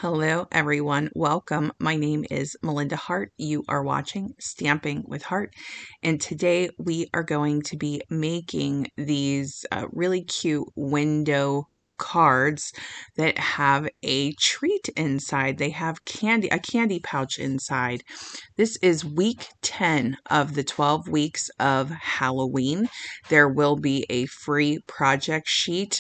Hello, everyone. Welcome. My name is Melinda Hart. You are watching Stamping with Hart, and today we are going to be making these really cute window cards that have a treat inside. They have a candy pouch inside. This is week 10 of the 12 weeks of Halloween. There will be a free project sheet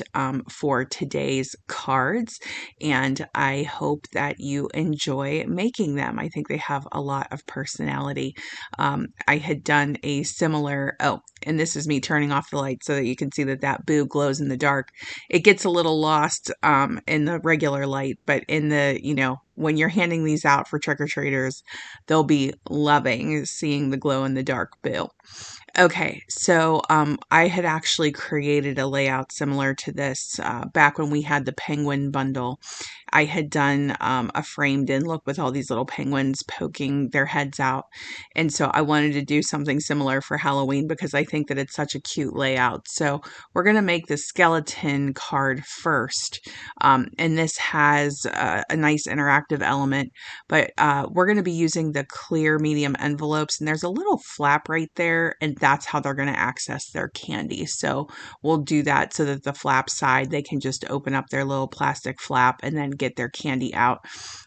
for today's cards, and I hope that you enjoy making them. I think they have a lot of personality. I had done a similar, and this is me turning off the light so that you can see that boo glows in the dark. It gets a little lost in the regular light, but in the, when you're handing these out for trick-or-treaters, they'll be loving seeing the glow in the dark boo. Okay, so I had actually created a layout similar to this back when we had the penguin bundle. I had done a framed in look with all these little penguins poking their heads out. And so I wanted to do something similar for Halloween because I think that it's such a cute layout. So we're going to make the skeleton card first. And this has a nice interactive element, but we're going to be using the clear medium envelopes, and there's a little flap right there, and that's how they're going to access their candy. So we'll do that so that the flap side, they can just open up their little plastic flap and then get their candy out.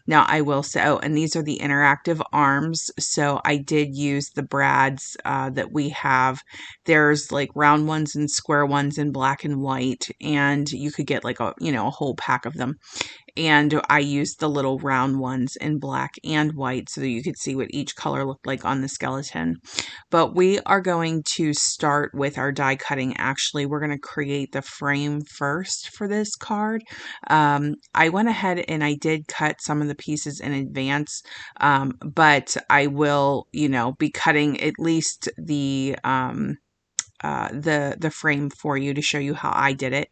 Now I will say, and these are the interactive arms. So I did use the brads that we have. There's like round ones and square ones in black and white, and you could get like a whole pack of them. And I used the little round ones in black and white so that you could see what each color looked like on the skeleton. But we are going to start with our die cutting. Actually, we're going to create the frame first for this card. I went ahead and I did cut some of the pieces in advance, but I will, be cutting at least the frame for you to show you how I did it.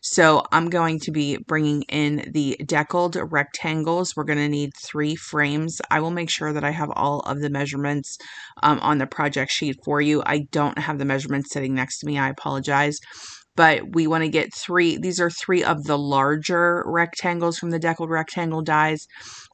So I'm going to be bringing in the deckled rectangles. We're going to need 3 frames. I will make sure that I have all of the measurements on the project sheet for you. I don't have the measurements sitting next to me. I apologize. But we want to get 3. These are 3 of the larger rectangles from the deckled rectangle dies.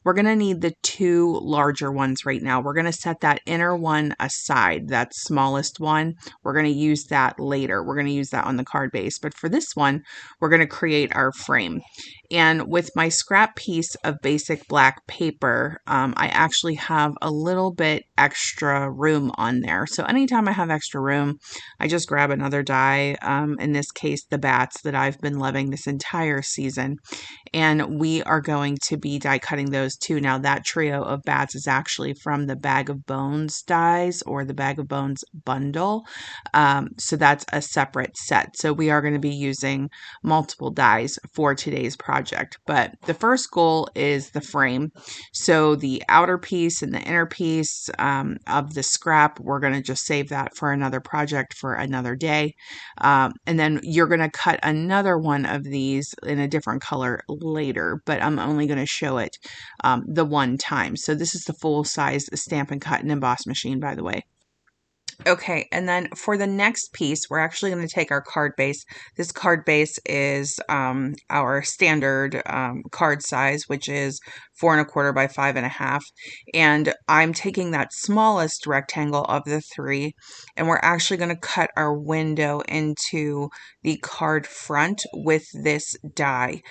We're going to need the 2 larger ones right now. We're going to set that inner one aside, that smallest one. We're going to use that later. We're going to use that on the card base. But for this one, we're going to create our frame. And with my scrap piece of basic black paper, I actually have a little bit extra room on there. So anytime I have extra room, I just grab another die. In this case, the bats that I've been loving this entire season. And we are going to be die cutting those too. Now that trio of bats is actually from the Bag of Bones dies or the Bag of Bones bundle. So that's a separate set. So we are going to be using multiple dies for today's project. But the first goal is the frame. So the outer piece and the inner piece of the scrap, we're going to just save that for another project for another day. And then you're going to cut another one of these in a different color later, but I'm only going to show it the one time. So this is the full size Stampin' Cut and Emboss machine, by the way. Okay, and then for the next piece, we're actually going to take our card base. This card base is our standard card size, which is 4 1/4 by 5 1/2. And I'm taking that smallest rectangle of the 3, and we're actually going to cut our window into the card front with this die.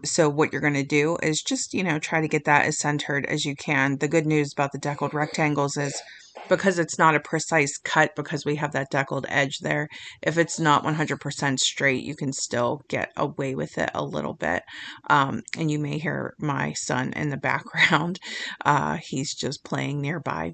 So what you're going to do is just, try to get that as centered as you can. The good news about the deckled rectangles is because it's not a precise cut, because we have that deckled edge there, if it's not 100% straight, you can still get away with it a little bit. And you may hear my son in the background. He's just playing nearby.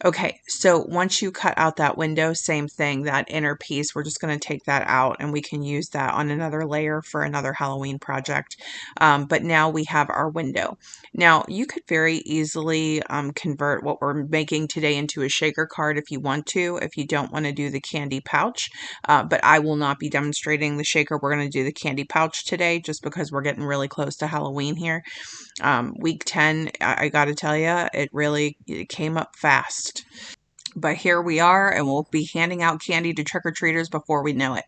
Okay, so once you cut out that window, same thing, that inner piece, we're just going to take that out and we can use that on another layer for another Halloween project. But now we have our window. Now you could very easily convert what we're making today into a shaker card if you want to, if you don't want to do the candy pouch. But I will not be demonstrating the shaker. We're going to do the candy pouch today just because we're getting really close to Halloween here. Week 10, I got to tell you, it came up fast. But here we are, and we'll be handing out candy to trick-or-treaters before we know it.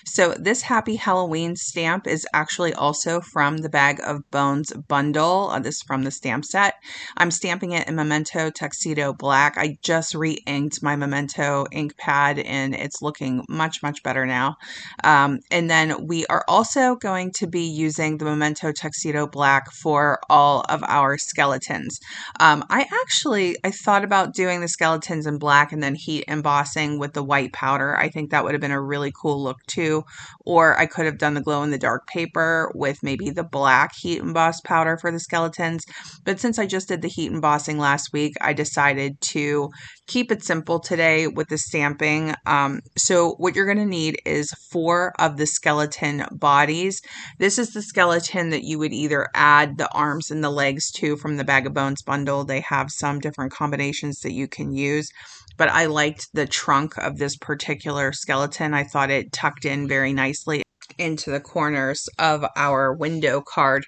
So this Happy Halloween stamp is actually also from the Bag of Bones bundle. This is from the stamp set. I'm stamping it in Memento Tuxedo Black. I just re-inked my Memento ink pad, and it's looking much, much better now. And then we are also going to be using the Memento Tuxedo Black for all of our skeletons. I thought about doing the skeletons in black and then heat embossing with the white powder. I think that would have been a really cool look too. Or I could have done the glow in the dark paper with maybe the black heat emboss powder for the skeletons. But since I just did the heat embossing last week, I decided to keep it simple today with the stamping. So what you're going to need is 4 of the skeleton bodies. This is the skeleton that you would either add the arms and the legs to from the Bag of Bones bundle. They have some different combinations that you can use, but I liked the trunk of this particular skeleton. I thought it tucked in very nicely into the corners of our window card.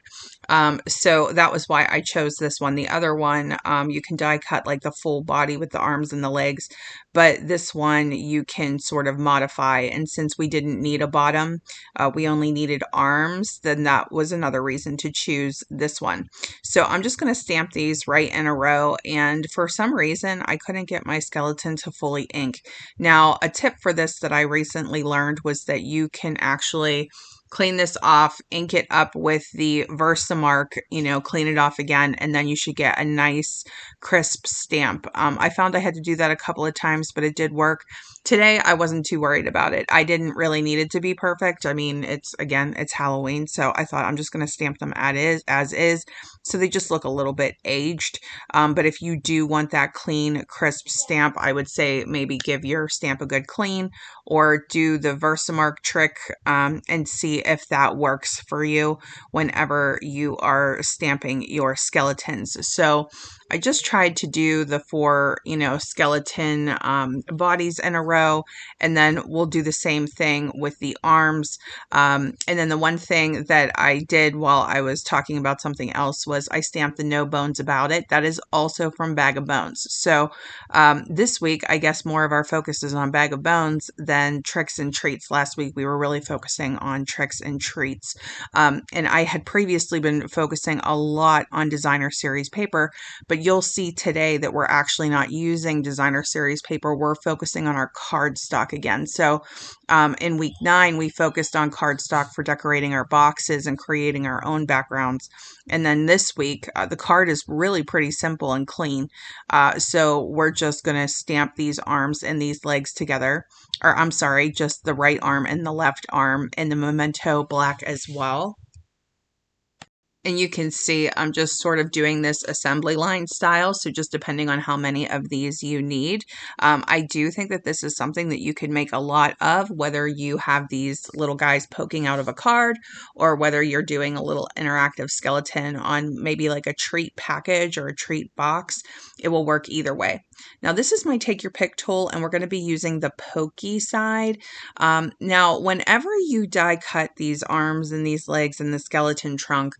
So that was why I chose this one. The other one, you can die cut like the full body with the arms and the legs, but this one you can sort of modify. And since we didn't need a bottom, we only needed arms, then that was another reason to choose this one. So I'm just going to stamp these right in a row. And for some reason, I couldn't get my skeleton to fully ink. Now, a tip for this that I recently learned was that you can actually clean this off, ink it up with the Versamark, clean it off again, and then you should get a nice crisp stamp. I found I had to do that a couple of times, but it did work. Today, I wasn't too worried about it. I didn't really need it to be perfect. I mean, it's Halloween, so I thought I'm just going to stamp them as is, so they just look a little bit aged. But if you do want that clean, crisp stamp, I would say maybe give your stamp a good clean, or do the Versamark trick and see if that works for you whenever you are stamping your skeletons. So I just tried to do the 4, skeleton bodies in a row, and then we'll do the same thing with the arms. And then the one thing that I did while I was talking about something else was I stamped the No Bones About It. That is also from Bag of Bones. So this week, I guess more of our focus is on Bag of Bones than Tricks and Treats. Last week, we were really focusing on Tricks and Treats. And I had previously been focusing a lot on Designer Series paper, but you'll see today that we're actually not using Designer Series paper. We're focusing on our cardstock again. So in week 9, we focused on cardstock for decorating our boxes and creating our own backgrounds. And then this week, the card is really pretty simple and clean. So we're just going to stamp these arms and these legs together. Or I'm sorry, just the right arm and the left arm in the Memento Black as well. And you can see I'm just sort of doing this assembly line style. So just depending on how many of these you need. I do think that this is something that you can make a lot of, whether you have these little guys poking out of a card or whether you're doing a little interactive skeleton on maybe like a treat package or a treat box. It will work either way. Now this is my take your pick tool, and we're going to be using the pokey side. Now whenever you die cut these arms and these legs and the skeleton trunk,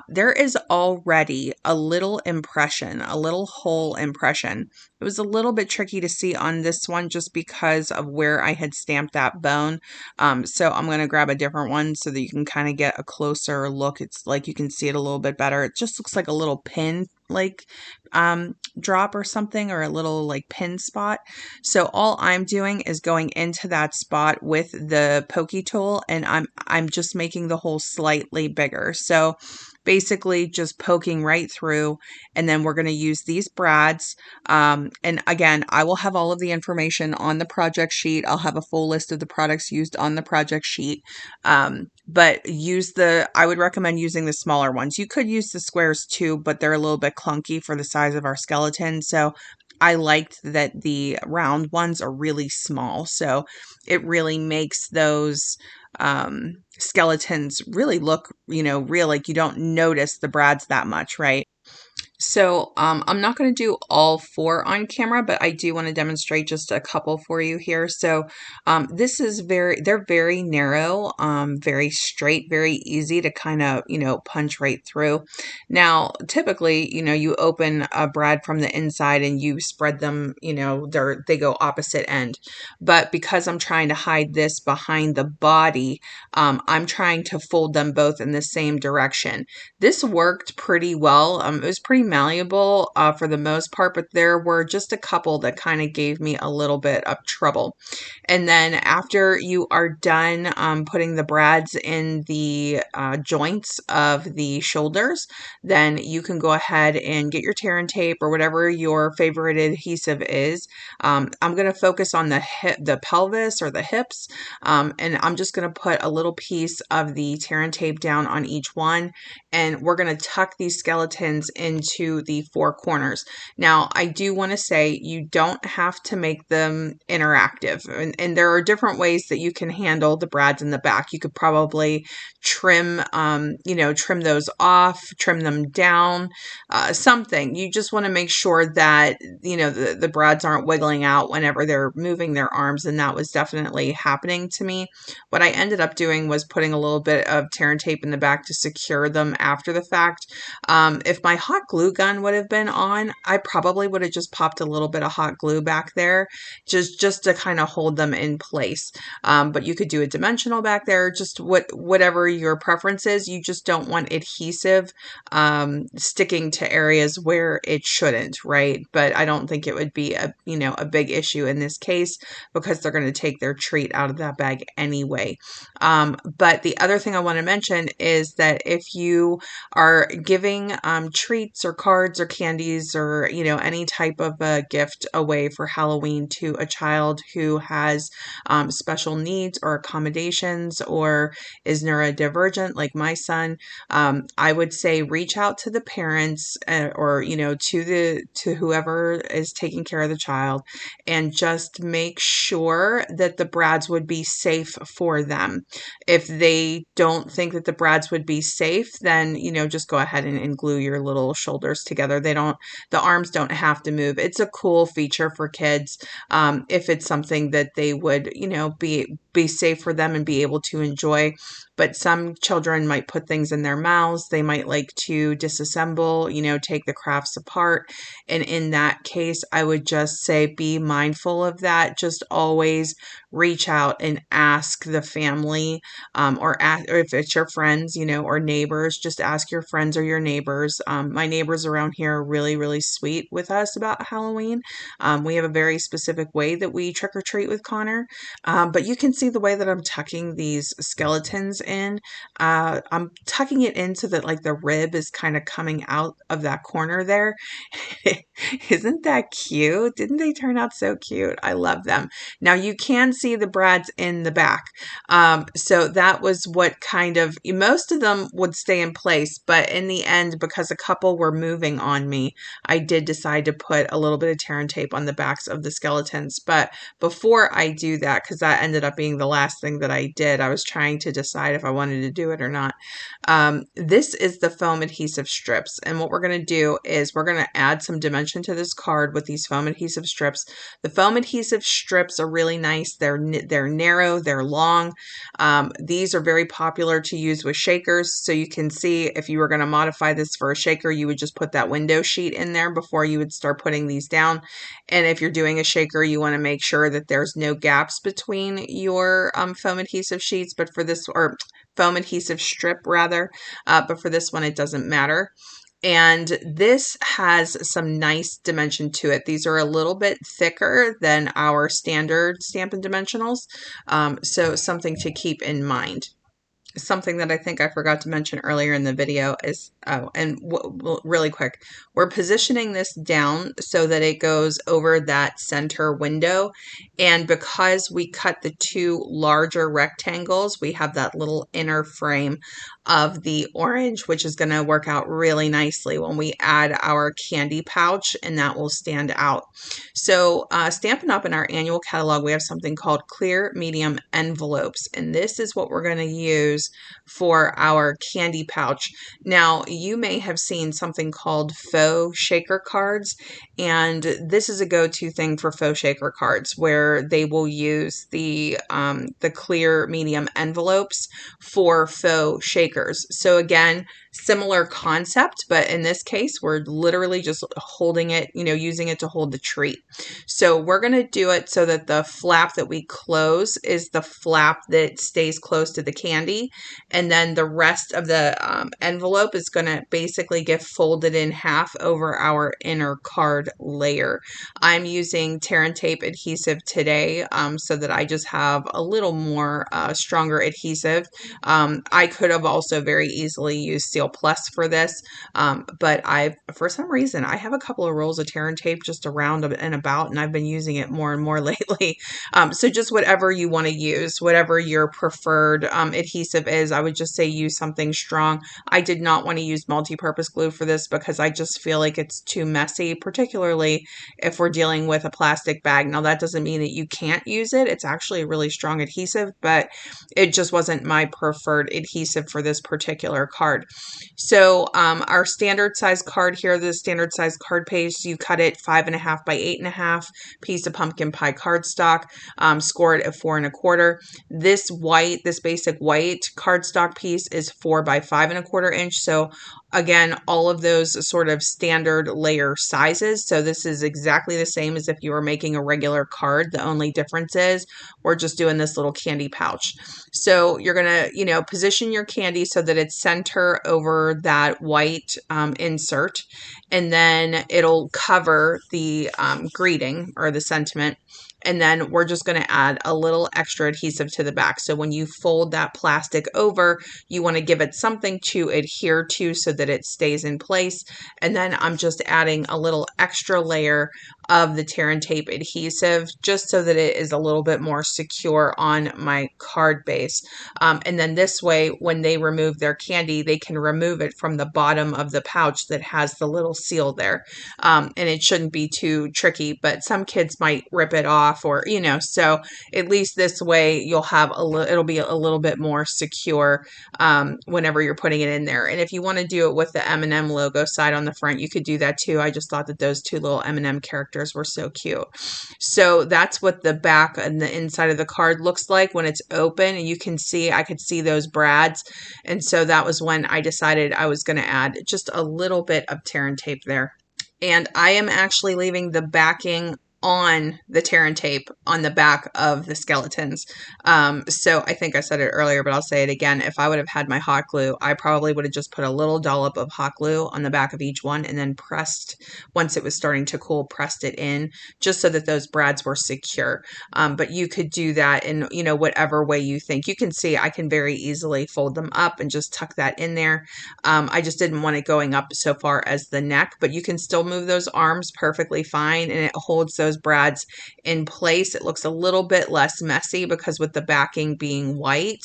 there is already a little impression, a little hole impression. It was a little bit tricky to see on this one just because of where I had stamped that bone. So I'm going to grab a different one so that you can kind of get a closer look. It's like you can see it a little bit better. It just looks like a little pin drop or something, or a little like pin spot. So all I'm doing is going into that spot with the pokey tool, and I'm just making the hole slightly bigger. So basically just poking right through, and then we're going to use these brads. And again, I will have all of the information on the project sheet. I'll have a full list of the products used on the project sheet. But I would recommend using the smaller ones. You could use the squares too, but they're a little bit clunky for the size of our skeleton. So I liked that the round ones are really small. So it really makes those skeletons really look, real, like you don't notice the brads that much, right? So I'm not going to do all four on camera, but I do want to demonstrate just a couple for you here. So this is they're very narrow, very straight, very easy to kind of, punch right through. Now, typically, you open a brad from the inside and you spread them, they go opposite end. But because I'm trying to hide this behind the body, I'm trying to fold them both in the same direction. This worked pretty well. It was pretty malleable for the most part, but there were just a couple that kind of gave me a little bit of trouble. And then after you are done putting the brads in the joints of the shoulders, then you can go ahead and get your tear and tape or whatever your favorite adhesive is. I'm going to focus on the pelvis or the hips, and I'm just going to put a little piece of the tear and tape down on each one, and we're going to tuck these skeletons into the four corners. Now, I do want to say you don't have to make them interactive, and there are different ways that you can handle the brads in the back. You could probably trim, trim those off, trim them down, something. You just want to make sure that, the brads aren't wiggling out whenever they're moving their arms, and that was definitely happening to me. What I ended up doing was putting a little bit of tear and tape in the back to secure them after the fact. If my hot glue gun would have been on, I probably would have just popped a little bit of hot glue back there just to kind of hold them in place. But you could do a dimensional back there, just whatever your preference is. You just don't want adhesive sticking to areas where it shouldn't, right? But I don't think it would be a big issue in this case because they're going to take their treat out of that bag anyway. But the other thing I want to mention is that if you are giving treats or cards or candies or, any type of a gift away for Halloween to a child who has special needs or accommodations or is neurodivergent, like my son, I would say reach out to the parents or, to whoever is taking care of the child and just make sure that the brads would be safe for them. If they don't think that the brads would be safe, then, just go ahead and glue your little shoulders together. The arms don't have to move. It's a cool feature for kids. If it's something that they would, be safe for them and be able to enjoy. But some children might put things in their mouths. They might like to disassemble, take the crafts apart. And in that case, I would just say be mindful of that. Just always reach out and ask the family, or if it's your friends, or neighbors, just ask your friends or your neighbors. My neighbors around here are really, really sweet with us about Halloween. We have a very specific way that we trick or treat with Connor. But you can see the way that I'm tucking these skeletons in. I'm tucking it in so that like the rib is kind of coming out of that corner there. Isn't that cute? Didn't they turn out so cute? I love them. Now you can see the brads in the back. So that was what most of them would stay in place, but in the end, because a couple were moving on me, I did decide to put a little bit of tear and tape on the backs of the skeletons. But before I do that, because that ended up being the last thing that I did, I was trying to decide if I wanted to do it or not. This is the foam adhesive strips. And what we're going to do is we're going to add some dimension to this card with these foam adhesive strips. The foam adhesive strips are really nice. They're narrow, they're long. These are very popular to use with shakers. So you can see if you were going to modify this for a shaker, you would just put that window sheet in there before you would start putting these down. And if you're doing a shaker, you want to make sure that there's no gaps between your foam adhesive sheets, but for this, or foam adhesive strip rather, but for this one, it doesn't matter. And this has some nice dimension to it. These are a little bit thicker than our standard Stampin' Dimensionals, so something to keep in mind. Something that I think I forgot to mention earlier in the video is, really quick, we're positioning this down so that it goes over that center window. And because we cut the two larger rectangles, we have that little inner frame of the orange, which is going to work out really nicely when we add our candy pouch, and that will stand out. So Stampin' Up! In our annual catalog, we have something called clear medium envelopes, and this is what we're going to use for our candy pouch. Now, you may have seen something called faux shaker cards, and this is a go-to thing for faux shaker cards where they will use the clear medium envelopes for faux shakers. So again, similar concept, but in this case, we're literally just holding it, using it to hold the treat. So we're going to do it so that the flap that we close is the flap that stays close to the candy. And then the rest of the envelope is going to basically get folded in half over our inner card layer. I'm using tear and tape adhesive today so that I just have a little more stronger adhesive. I could have also very easily used Steel Plus for this, but for some reason, I have a couple of rolls of tear and tape just around and about, and I've been using it more and more lately. So just whatever you want to use, whatever your preferred adhesive is, I would just say use something strong. I did not want to use multi-purpose glue for this because I just feel like it's too messy, particularly if we're dealing with a plastic bag. Now, that doesn't mean that you can't use it. It's actually a really strong adhesive, but it just wasn't my preferred adhesive for this particular card. So our standard size card here, the standard size card page, you cut it 5.5 by 8.5 piece of pumpkin pie cardstock, score it at 4 1/4. This basic white cardstock piece is 4 by 5 1/4 inch. So again, all of those sort of standard layer sizes. So this is exactly the same as if you were making a regular card. The only difference is we're just doing this little candy pouch. So you're going to, position your candy so that it's center over that white insert, and then it'll cover the greeting or the sentiment. And then we're just going to add a little extra adhesive to the back. So when you fold that plastic over, you want to give it something to adhere to so that it stays in place. And then I'm just adding a little extra layer of the tear and tape adhesive just so that it is a little bit more secure on my card base. And then this way, when they remove their candy, they can remove it from the bottom of the pouch that has the little seal there. And it shouldn't be too tricky, but some kids might rip it off or, so at least this way you'll have it'll be a little bit more secure whenever you're putting it in there. And if you want to do it with the M&M logo side on the front, you could do that too. I just thought that those two little M&M characters were so cute. So that's what the back and the inside of the card looks like when it's open, and you can see, I could see those brads. And so that was when I decided I was going to add just a little bit of tear and tape there. And I am actually leaving the backing on the tear and tape on the back of the skeletons. So I think I said it earlier, but I'll say it again. If I would have had my hot glue, I probably would have just put a little dollop of hot glue on the back of each one and then pressed, once it was starting to cool, pressed it in just so that those brads were secure. But you could do that in, whatever way you think. You can see I can very easily fold them up and just tuck that in there. I just didn't want it going up so far as the neck, but you can still move those arms perfectly fine, and it holds those brads in place. It looks a little bit less messy because with the backing being white,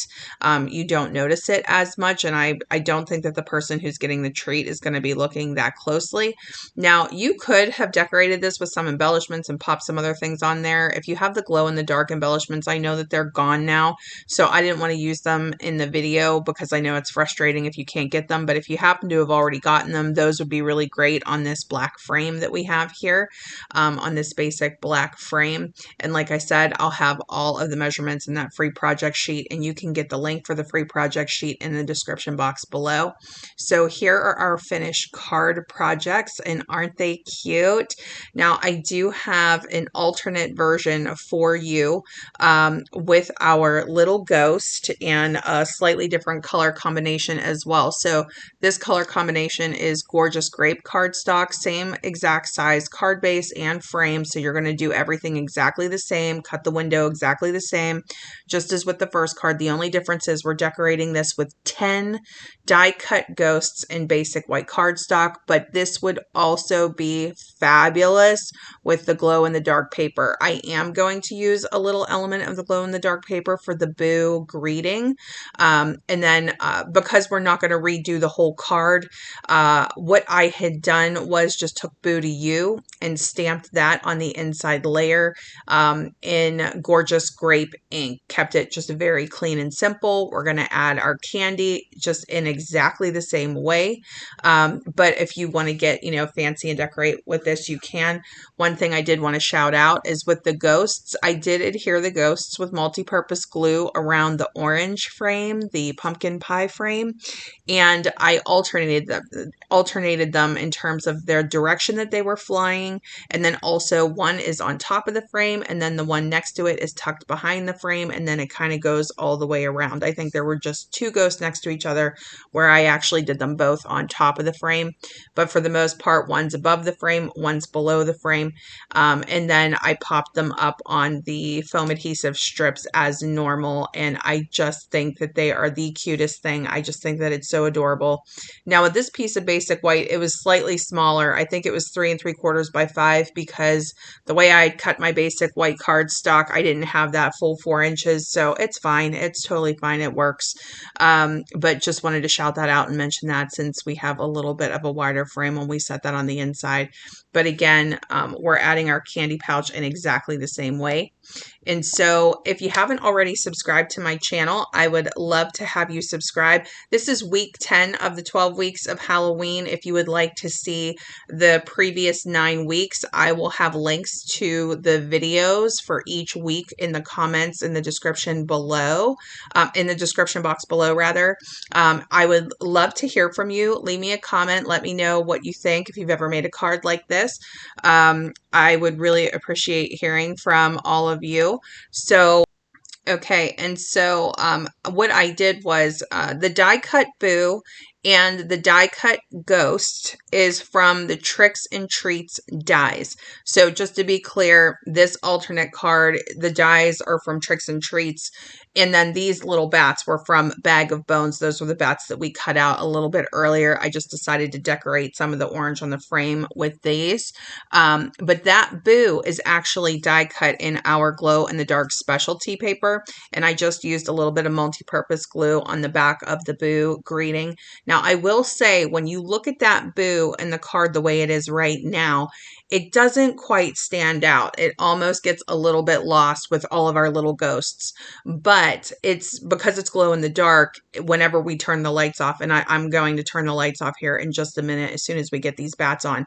you don't notice it as much. And I don't think that the person who's getting the treat is going to be looking that closely. Now, you could have decorated this with some embellishments and pop some other things on there. If you have the glow in the dark embellishments, I know that they're gone now, so I didn't want to use them in the video because I know it's frustrating if you can't get them. But if you happen to have already gotten them, those would be really great on this black frame that we have here, on this basic black frame. And like I said, I'll have all of the measurements in that free project sheet, and you can get the link for the free project sheet in the description box below. So here are our finished card projects, and aren't they cute? Now, I do have an alternate version for you with our little ghost and a slightly different color combination as well. So this color combination is gorgeous grape cardstock, same exact size card base and frame. So you're going to do everything exactly the same, cut the window exactly the same, just as with the first card. The only difference is we're decorating this with 10 die cut ghosts in basic white cardstock, but this would also be fabulous with the glow in the dark paper. I am going to use a little element of the glow in the dark paper for the boo greeting. And then because we're not going to redo the whole card, what I had done was just took boo to you and stamped that on the the inside layer in gorgeous grape ink. Kept it just very clean and simple. We're going to add our candy just in exactly the same way. But if you want to get, fancy and decorate with this, you can. One thing I did want to shout out is with the ghosts, I did adhere the ghosts with multi-purpose glue around the orange frame, the pumpkin pie frame, and I alternated them in terms of their direction that they were flying, and then also one is on top of the frame, and then the one next to it is tucked behind the frame, and then it kind of goes all the way around. I think there were just two ghosts next to each other where I actually did them both on top of the frame, but for the most part, one's above the frame, one's below the frame, and then I popped them up on the foam adhesive strips as normal, and I just think that they are the cutest thing. I just think that it's so adorable. Now with this piece of basic white, it was slightly smaller. I think it was 3 3/4 by 5 because the way I cut my basic white cardstock, I didn't have that full 4 inches. So it's fine. It's totally fine. It works. But just wanted to shout that out and mention that since we have a little bit of a wider frame when we set that on the inside. But again, we're adding our candy pouch in exactly the same way. And so if you haven't already subscribed to my channel, I would love to have you subscribe. This is week 10 of the 12 weeks of Halloween. If you would like to see the previous 9 weeks, I will have links to the videos for each week in the comments in the description below, in the description box below rather. I would love to hear from you. Leave me a comment. Let me know what you think if you've ever made a card like this. I would really appreciate hearing from all of you. So, okay, and so what I did was the die cut Boo and the die cut Ghost is from the Tricks and Treats dies. So just to be clear, this alternate card, the dies are from Tricks and Treats, and then these little bats were from Bag of Bones. Those were the bats that we cut out a little bit earlier. I just decided to decorate some of the orange on the frame with these. But that Boo is actually die cut in our glow in the dark specialty paper, and I just used a little bit of multi-purpose glue on the back of the Boo greeting. Now, I will say, when you look at that Boo and the card the way it is right now, it doesn't quite stand out. It almost gets a little bit lost with all of our little ghosts, but it's because it's glow in the dark. Whenever we turn the lights off, and I'm going to turn the lights off here in just a minute as soon as we get these bats on,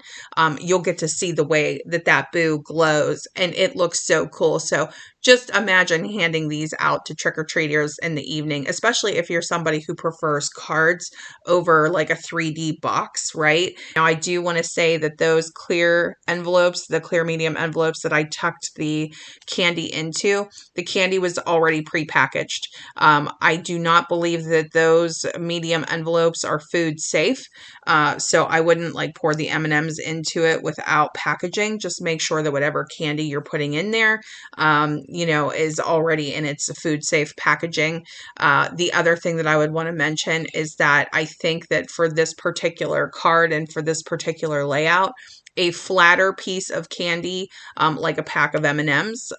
you'll get to see the way that that Boo glows, and it looks so cool. So just imagine handing these out to trick-or-treaters in the evening, especially if you're somebody who prefers cards over like a 3D box, right? Now, I do want to say that those clear envelopes, the clear medium envelopes that I tucked the candy into, the candy was already prepackaged. I do not believe that those medium envelopes are food safe, so I wouldn't like pour the M&Ms into it without packaging. Just make sure that whatever candy you're putting in there, is already in its food safe packaging. The other thing that I would want to mention is that I think that for this particular card and for this particular layout, a flatter piece of candy, like a pack of M&Ms,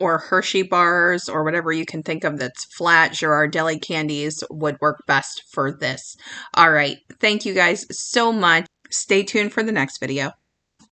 or Hershey bars, or whatever you can think of that's flat, Girardelli candies would work best for this. All right. Thank you guys so much. Stay tuned for the next video.